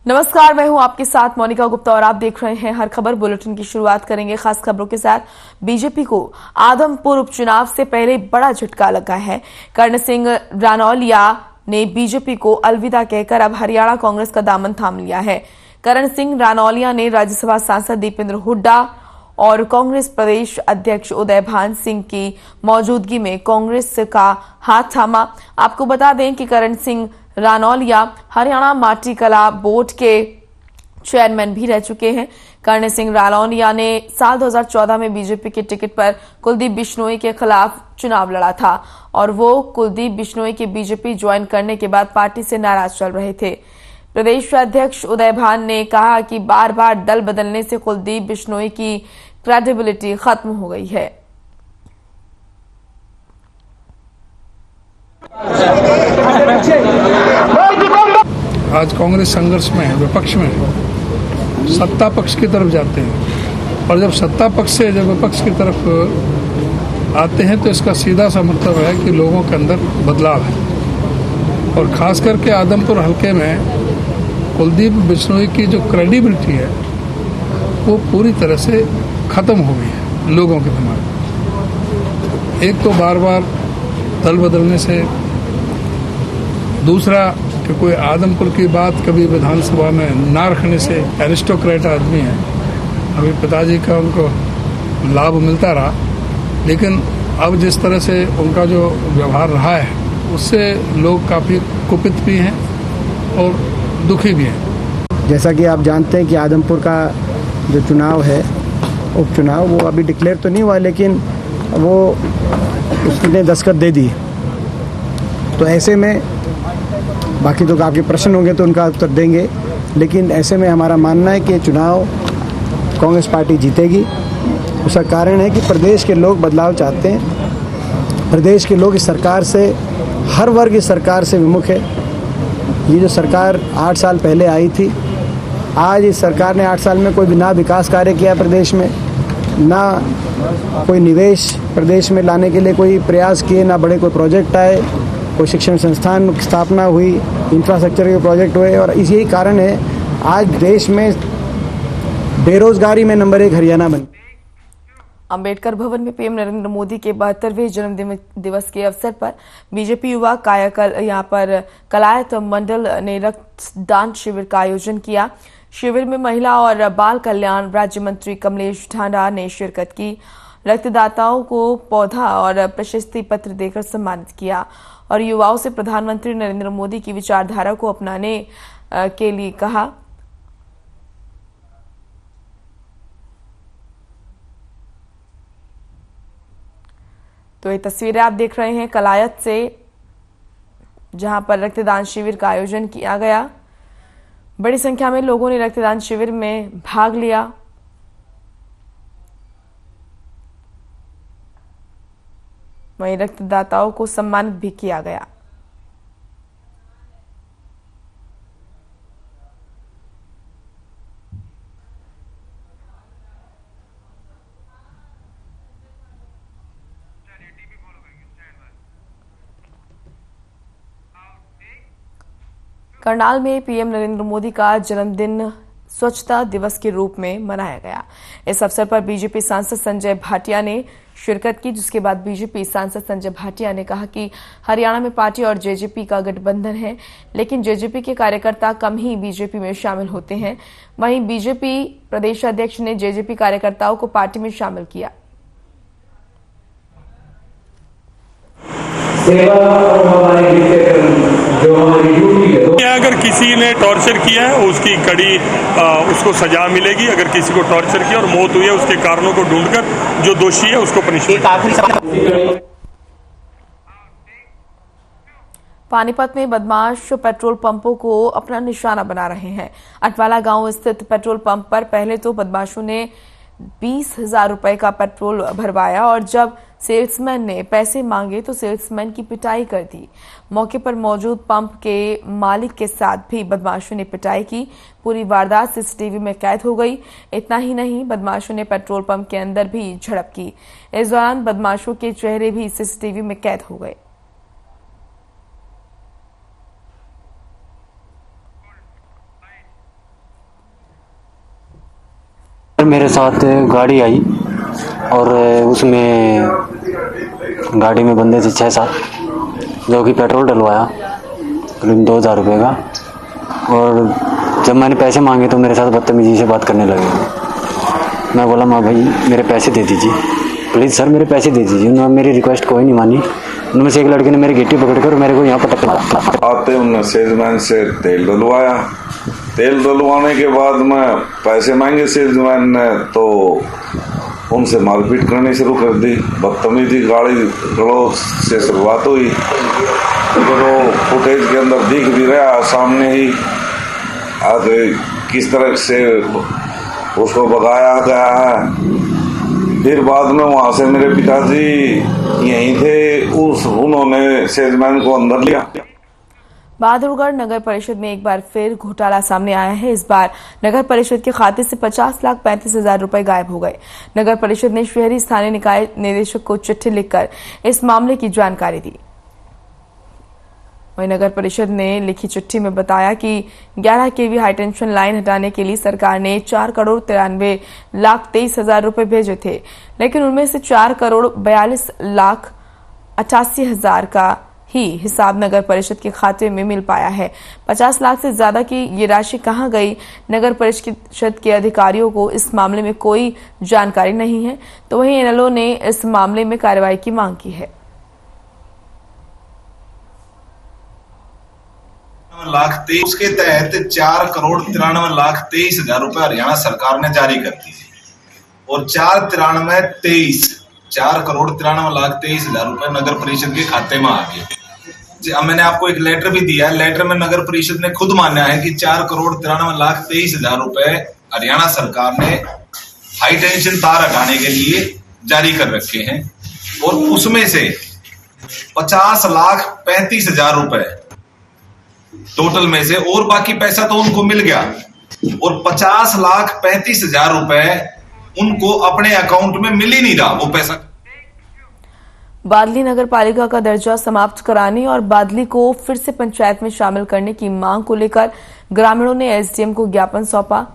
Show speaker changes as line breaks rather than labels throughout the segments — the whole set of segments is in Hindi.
नमस्कार, मैं हूं आपके साथ मोनिका गुप्ता और आप देख रहे हैं हर खबर बुलेटिन की शुरुआत करेंगे खास खबरों के साथ। बीजेपी को आदमपुर उपचुनाव से पहले बड़ा झटका लगा है। कर्ण सिंह रानौलिया ने बीजेपी को अलविदा कहकर अब हरियाणा कांग्रेस का दामन थाम लिया है। कर्ण सिंह रानौलिया ने राज्यसभा सांसद दीपेंद्र हुड्डा और कांग्रेस प्रदेश अध्यक्ष उदयभान सिंह की मौजूदगी में कांग्रेस का हाथ थामा। आपको बता दें कि कर्ण सिंह रानौलिया हरियाणा माटी कला बोर्ड के चेयरमैन भी रह चुके हैं। कर्ण सिंह रानौलिया ने साल 2014 में बीजेपी के टिकट पर कुलदीप बिश्नोई के खिलाफ चुनाव लड़ा था और वो कुलदीप बिश्नोई के बीजेपी ज्वाइन करने के बाद पार्टी से नाराज चल रहे थे। प्रदेश अध्यक्ष उदयभान ने कहा कि बार बार दल बदलने से कुलदीप बिश्नोई की क्रेडिबिलिटी खत्म हो गई है।
आज कांग्रेस संघर्ष में है, विपक्ष में है। सत्ता पक्ष की तरफ जाते हैं और जब सत्ता पक्ष से जब विपक्ष की तरफ आते हैं तो इसका सीधा सा मतलब है कि लोगों के अंदर बदलाव है। और खास करके आदमपुर हलके में कुलदीप बिश्नोई की जो क्रेडिबिलिटी है वो पूरी तरह से ख़त्म हो गई है लोगों के दिमाग में। एक तो बार बार दल बदलने से, दूसरा कि कोई आदमपुर की बात कभी विधानसभा में ना रखने से। एरिस्टोक्रेट आदमी है, अभी पिताजी का उनको लाभ मिलता रहा, लेकिन अब जिस तरह से उनका जो व्यवहार रहा है उससे लोग काफ़ी कुपित भी हैं और दुखी भी हैं।
जैसा कि आप जानते हैं कि आदमपुर का जो चुनाव है, उपचुनाव, वो अभी डिक्लेयर तो नहीं हुआ, लेकिन वो उसने दस्तखत दे दी। तो ऐसे में बाकी तो आपके प्रश्न होंगे तो उनका उत्तर देंगे, लेकिन ऐसे में हमारा मानना है कि चुनाव कांग्रेस पार्टी जीतेगी। उसका कारण है कि प्रदेश के लोग बदलाव चाहते हैं। प्रदेश के लोग इस सरकार से, हर वर्ग इस सरकार से विमुख है। ये जो सरकार 8 साल पहले आई थी, आज इस सरकार ने 8 साल में कोई ना विकास कार्य किया प्रदेश में, ना कोई निवेश प्रदेश में लाने के लिए कोई प्रयास किए, ना बड़े कोई प्रोजेक्ट आए, कोई शिक्षण संस्थान की स्थापना हुई, इंफ्रास्ट्रक्चर के प्रोजेक्ट हुए। और यही कारण है आज देश में बेरोजगारी में नंबर 1 हरियाणा बन।
अंबेडकर भवन में पीएम नरेंद्र मोदी के 72वें जन्म दिवस के अवसर पर बीजेपी युवा यहाँ पर कलायत मंडल ने रक्तदान शिविर का आयोजन किया। शिविर में महिला और बाल कल्याण राज्य मंत्री कमलेश ढांडा ने शिरकत की। रक्तदाताओं को पौधा और प्रशस्ति पत्र देकर सम्मानित किया और युवाओं से प्रधानमंत्री नरेंद्र मोदी की विचारधारा को अपनाने के लिए कहा। तो ये तस्वीरें आप देख रहे हैं कलायत से, जहां पर रक्तदान शिविर का आयोजन किया गया। बड़ी संख्या में लोगों ने रक्तदान शिविर में भाग लिया। वहीं रक्तदाताओं को सम्मानित भी किया गया। करनाल में पीएम नरेंद्र मोदी का जन्मदिन स्वच्छता दिवस के रूप में मनाया गया। इस अवसर पर बीजेपी सांसद संजय भाटिया ने शिरकत की, जिसके बाद बीजेपी सांसद संजय भाटिया ने कहा कि हरियाणा में पार्टी और जेजेपी का गठबंधन है, लेकिन जेजेपी के कार्यकर्ता कम ही बीजेपी में शामिल होते हैं। वहीं बीजेपी प्रदेश अध्यक्ष ने जेजेपी कार्यकर्ताओं को पार्टी में शामिल किया।
अगर किसी ने टॉर्चर किया है उसकी कड़ी उसको सजा मिलेगी। अगर किसी को टॉर्चर किया और मौत हुई है उसके कारणों को ढूंढकर जो दोषी है उसको पनिशमेंट।
पानीपत में बदमाश पेट्रोल पंपों को अपना निशाना बना रहे हैं। अटवाला गांव स्थित पेट्रोल पंप पर पहले तो बदमाशों ने 20,000 रुपए का पेट्रोल भरवाया और जब सेल्समैन ने पैसे मांगे तो सेल्समैन की पिटाई कर दी। मौके पर मौजूद पंप के मालिक के साथ भी बदमाशों ने पिटाई की। पूरी वारदात सीसीटीवी में कैद हो गई। इतना ही नहीं, बदमाशों ने पेट्रोल पंप के अंदर भी झड़प की। इस दौरान बदमाशों के चेहरे भी सीसीटीवी में कैद हो गए।
मेरे साथ गाड़ी आई और उसमें गाड़ी में बंदे थे 6-7 जो कि पेट्रोल डलवाया करीब 2000 रुपये का। और जब मैंने पैसे मांगे तो मेरे साथ बदतमीजी से बात करने लगे। मैं बोला माँ भाई मेरे पैसे दे दीजिए, प्लीज़ सर मेरे पैसे दे दीजिए। उन्होंने मेरी रिक्वेस्ट कोई नहीं मानी। उनमें से एक लड़के ने मेरी गिट्टी पकड़कर मेरे को यहाँ पर टक्कर मारा।
आते उन्होंने सेल्समैन से तेल डलवाया। तेल डलवाने के बाद मैं पैसे मांगे सेल्समैन ने तो उनसे मारपीट करनी शुरू कर दी। बदतमीजी गाड़ी गलौज से शुरुआत हुई। फिर वो फुटेज के अंदर दिख भी रहा सामने ही आगे किस तरह से उसको भगाया गया है। फिर बाद में वहाँ से मेरे पिताजी यहीं थे, उन्होंने सेल्समैन को अंदर लिया।
बहादुरगढ़ नगर परिषद में एक बार फिर घोटाला सामने आया है। इस बार नगर परिषद के खाते से 50,35,000 रुपए गायब हो गए। नगर परिषद ने शहरी स्थानीय निकाय निदेशक को चिट्ठी लिखकर इस मामले की जानकारी दी। वहीं नगर परिषद ने लिखी चिट्ठी में बताया कि 11 kV हाईटेंशन लाइन हटाने के लिए सरकार ने 4,93,23,000 रुपए भेजे थे, लेकिन उनमें से 4,42,88,000 का ही हिसाब नगर परिषद के खाते में मिल पाया है। 50 लाख से ज्यादा की ये राशि कहां गई, नगर परिषद के अधिकारियों को इस मामले में कोई जानकारी नहीं है। तो वहीं एनएलओ ने इस मामले में कार्रवाई की मांग की है।
उसके तहत 4,93,23,000 रुपए हरियाणा सरकार ने जारी कर दी और 4,93,23,000 रुपए नगर परिषद के खाते में आ गए। अब मैंने आपको एक लेटर भी दिया है। लेटर में नगर परिषद ने खुद माना है कि 4,93,23,000 रुपए हरियाणा सरकार ने हाई टेंशन तार हटाने के लिए जारी कर रखे हैं और उसमें से 50,35,000 रुपए टोटल में से, और बाकी पैसा तो उनको मिल गया और 50,35,000 रुपए उनको अपने अकाउंट में मिल ही नहीं रहा वो पैसा।
बादली नगर पालिका का दर्जा समाप्त कराने और बादली को फिर से पंचायत में शामिल करने की मांग को लेकर ग्रामीणों ने एसडीएम को ज्ञापन सौंपा।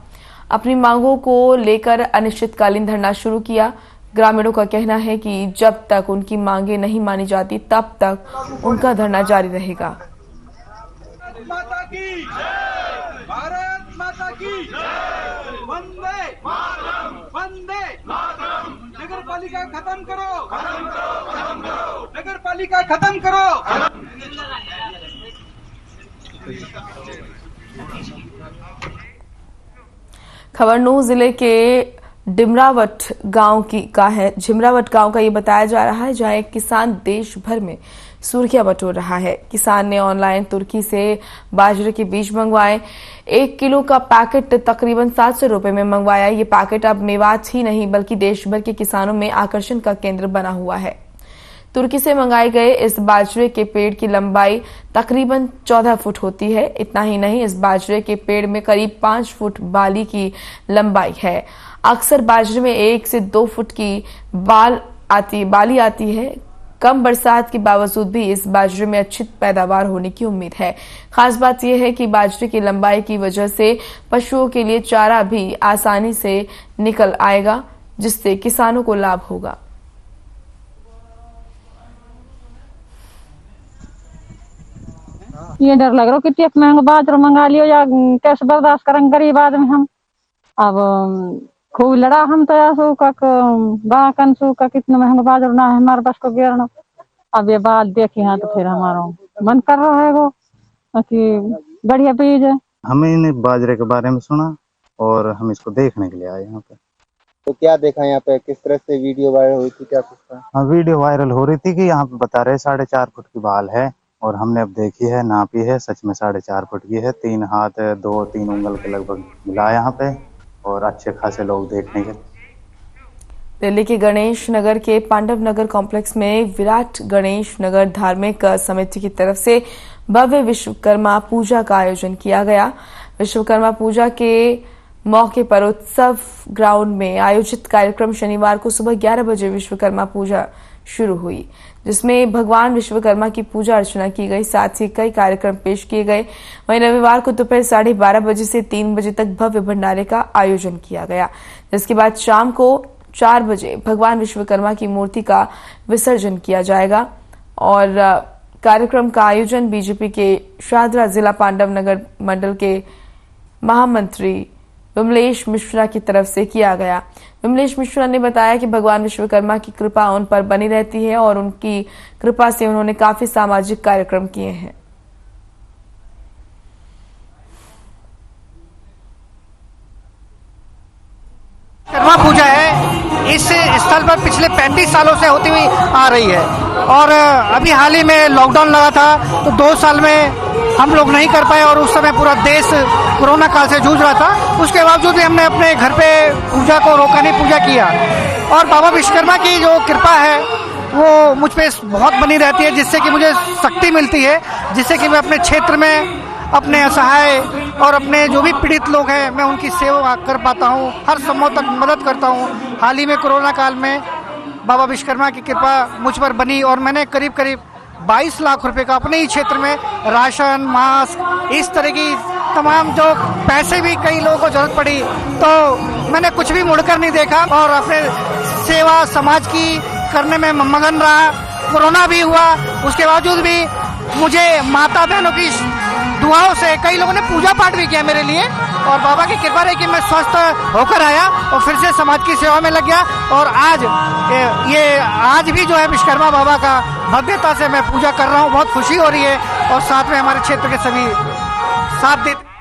अपनी मांगों को लेकर अनिश्चितकालीन धरना शुरू किया। ग्रामीणों का कहना है कि जब तक उनकी मांगे नहीं मानी जाती तब तक उनका धरना जारी रहेगा।
माता की भारत माता की वंदे मातरम, वंदे मातरम। नगर पालिका खत्म करो, नगर पालिका खत्म करो।
खबर नूंह जिले के झिमरावट गांव का ये बताया जा रहा है, जहां एक किसान देश भर में सुर्खियां बटोर रहा है। किसान ने ऑनलाइन तुर्की से बाजरे के बीज मंगवाए। 1 किलो का पैकेट तकरीबन 700 रुपए में मंगवाया। ये पैकेट अब मेवात ही नहीं बल्कि देश भर के किसानों में आकर्षण का केंद्र बना हुआ है। तुर्की से मंगाए गए इस बाजरे के पेड़ की लंबाई तकरीबन 14 फुट होती है। इतना ही नहीं, इस बाजरे के पेड़ में करीब 5 फुट बाली की लंबाई है। अक्सर बाजरे में 1 से 2 फुट की बाली आती है। कम बरसात के बावजूद भी इस बाजरे में अच्छी पैदावार होने की उम्मीद है। खास बात यह है कि बाजरे की लंबाई की वजह से पशुओं के लिए चारा भी आसानी से निकल आएगा, जिससे किसानों को लाभ होगा।
ये डर लग रहा है कि महंगा बाजरा मंगा लियो या कैसे बर्दाश्त करेंगे गरीब आदमी हम। अब खूब लड़ा हम तो यासू का बाकन सू का कितना महंगा बाजरा ना है हमारे पास को गिरना। अब ये बात देखी है तो फिर हमारा मन कर रहा है वो कि बढ़िया बीज है।
हमने बाजरे के बारे में सुना और हम इसको देखने के लिए आए यहाँ पे।
तो क्या देखा यहाँ पे, किस तरह से वीडियो वायरल हुई थी, क्या कुछ था?
हाँ, वीडियो वायरल हो रही थी कि यहाँ पे बता रहे 4.5 फुट की बाल है और हमने अब देखी है, नापी है, सच में 4.5 फुट की है। 3 हाथ 2-3 उंगल के लगभग मिला यहाँ पे और अच्छे खासे लोग देखने के।
दिल्ली के गणेश नगर के पांडव नगर कॉम्प्लेक्स में विराट गणेश नगर धार्मिक समिति की तरफ से भव्य विश्वकर्मा पूजा का आयोजन किया गया। विश्वकर्मा पूजा के मौके पर उत्सव ग्राउंड में आयोजित कार्यक्रम शनिवार को सुबह 11 बजे विश्वकर्मा पूजा शुरू हुई, जिसमें भगवान विश्वकर्मा की पूजा अर्चना की गई। साथ ही कई कार्यक्रम पेश किए गए। वहीं रविवार को दोपहर 12:30 बजे से 3 बजे तक भव्य भंडारे का आयोजन किया गया, जिसके बाद शाम को 4 बजे भगवान विश्वकर्मा की मूर्ति का विसर्जन किया जाएगा। और कार्यक्रम का आयोजन बीजेपी के शाहदरा जिला पांडव नगर मंडल के महामंत्री विमलेश मिश्रा की तरफ से किया गया। विमलेश मिश्रा ने बताया कि भगवान विश्वकर्मा की कृपा उन पर बनी रहती है और उनकी कृपा से उन्होंने काफी सामाजिक कार्यक्रम किए हैं।
विश्वकर्मा पूजा है, इस स्थल पर पिछले 35 सालों से होती हुई आ रही है और अभी हाल ही में लॉकडाउन लगा था तो 2 साल में हम लोग नहीं कर पाए और उस समय पूरा देश कोरोना काल से जूझ रहा था। उसके बावजूद भी हमने अपने घर पे पूजा को रोका नहीं, पूजा किया और बाबा विश्वकर्मा की जो कृपा है वो मुझ पे बहुत बनी रहती है, जिससे कि मुझे शक्ति मिलती है, जिससे कि मैं अपने क्षेत्र में अपने असहाय और अपने जो भी पीड़ित लोग हैं मैं उनकी सेवा कर पाता हूँ, हर संभव तक मदद करता हूँ। हाल ही में कोरोना काल में बाबा विश्वकर्मा की कृपा मुझ पर बनी और मैंने करीब 22 लाख रुपए का अपने ही क्षेत्र में राशन, मास्क, इस तरह की तमाम जो पैसे भी कई लोगों को जरूरत पड़ी तो मैंने कुछ भी मुड़कर नहीं देखा और अपने सेवा समाज की करने में मगन रहा। कोरोना भी हुआ, उसके बावजूद भी मुझे माता बहनों की दुआओं से कई लोगों ने पूजा पाठ भी किया मेरे लिए और बाबा की कृपा रही कि मैं स्वस्थ होकर आया और फिर से समाज की सेवा में लग गया और आज भी जो है विश्वकर्मा बाबा का भव्यता से मैं पूजा कर रहा हूँ। बहुत खुशी हो रही है और साथ में हमारे क्षेत्र के सभी साथ देते